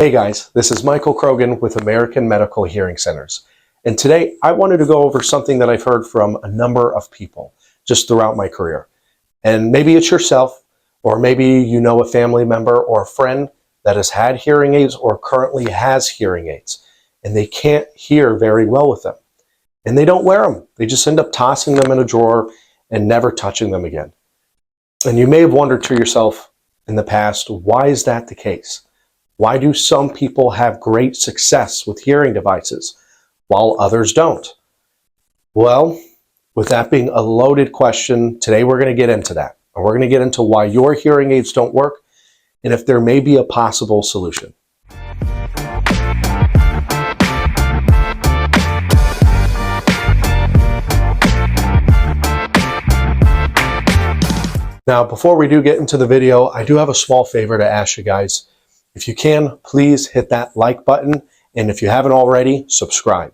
Hey guys, this is Michael Krogan with American Medical Hearing Centers. And today I wanted to go over something that I've heard from a number of people just throughout my career. And maybe it's yourself, or maybe you know a family member or a friend that has had hearing aids or currently has hearing aids, and they can't hear very well with them. And they don't wear them. They just end up tossing them in a drawer and never touching them again. And you may have wondered to yourself in the past, why is that the case? Why do some people have great success with hearing devices while others don't? Well, with that being a loaded question, today we're going to get into that. And we're going to get into why your hearing aids don't work and if there may be a possible solution. Now, before we do get into the video, I do have a small favor to ask you guys. If you can, please hit that like button, and if you haven't already, subscribe.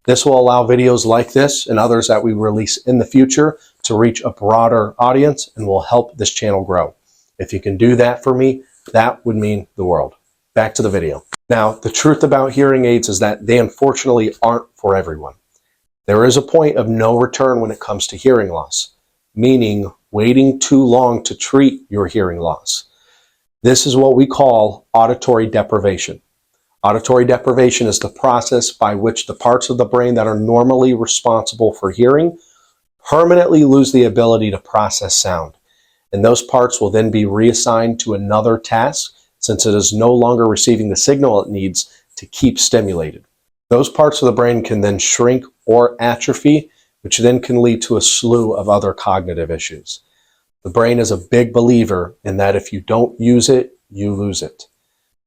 This will allow videos like this and others that we release in the future to reach a broader audience and will help this channel grow. If you can do that for me, that would mean the world. Back to the video. Now, the truth about hearing aids is that they unfortunately aren't for everyone. There is a point of no return when it comes to hearing loss, meaning waiting too long to treat your hearing loss. This is what we call auditory deprivation. Auditory deprivation is the process by which the parts of the brain that are normally responsible for hearing permanently lose the ability to process sound. And those parts will then be reassigned to another task since it is no longer receiving the signal it needs to keep stimulated. Those parts of the brain can then shrink or atrophy, which then can lead to a slew of other cognitive issues. The brain is a big believer in that if you don't use it, you lose it.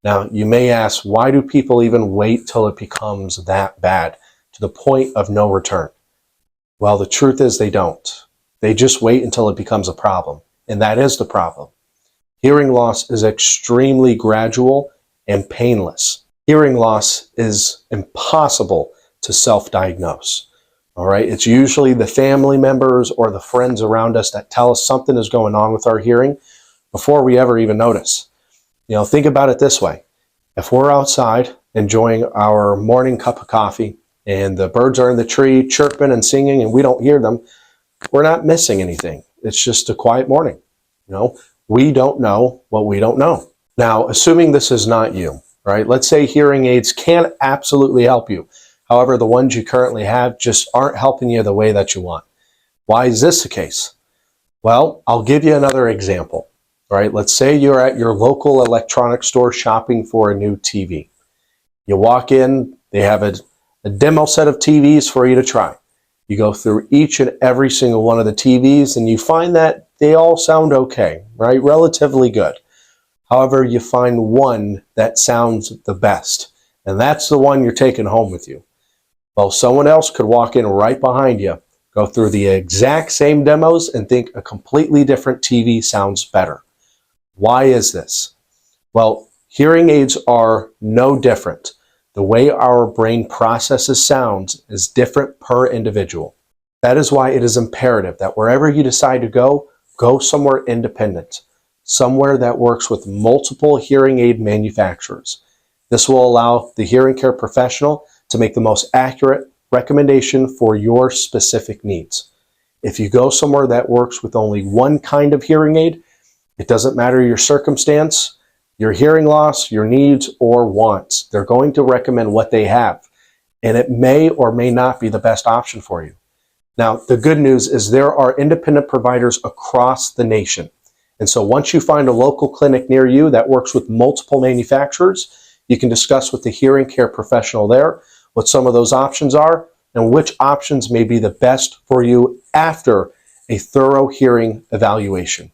Now, you may ask, why do people even wait till it becomes that bad, to the point of no return? Well, the truth is they don't. They just wait until it becomes a problem, and that is the problem. Hearing loss is extremely gradual and painless. Hearing loss is impossible to self-diagnose. All right, it's usually the family members or the friends around us that tell us something is going on with our hearing before we ever even notice. Think about it this way. If we're outside enjoying our morning cup of coffee and the birds are in the tree chirping and singing and we don't hear them, we're not missing anything. It's just a quiet morning. We don't know what we don't know. Now, assuming this is not you, right? Let's say hearing aids can absolutely help you. However, the ones you currently have just aren't helping you the way that you want. Why is this the case? Well, I'll give you another example. All right, let's say you're at your local electronics store shopping for a new TV. You walk in, they have a demo set of TVs for you to try. You go through each and every single one of the TVs and you find that they all sound okay, right? Relatively good. However, you find one that sounds the best, and that's the one you're taking home with you. Well, someone else could walk in right behind you, go through the exact same demos, and think a completely different TV sounds better. Why is this? Well, hearing aids are no different. The way our brain processes sounds is different per individual. That is why it is imperative that wherever you decide to go somewhere independent, somewhere that works with multiple hearing aid manufacturers. This will allow the hearing care professional to make the most accurate recommendation for your specific needs. If you go somewhere that works with only one kind of hearing aid, it doesn't matter your circumstance, your hearing loss, your needs, or wants. They're going to recommend what they have, and it may or may not be the best option for you. Now, the good news is there are independent providers across the nation. And so once you find a local clinic near you that works with multiple manufacturers, you can discuss with the hearing care professional there what some of those options are and which options may be the best for you after a thorough hearing evaluation.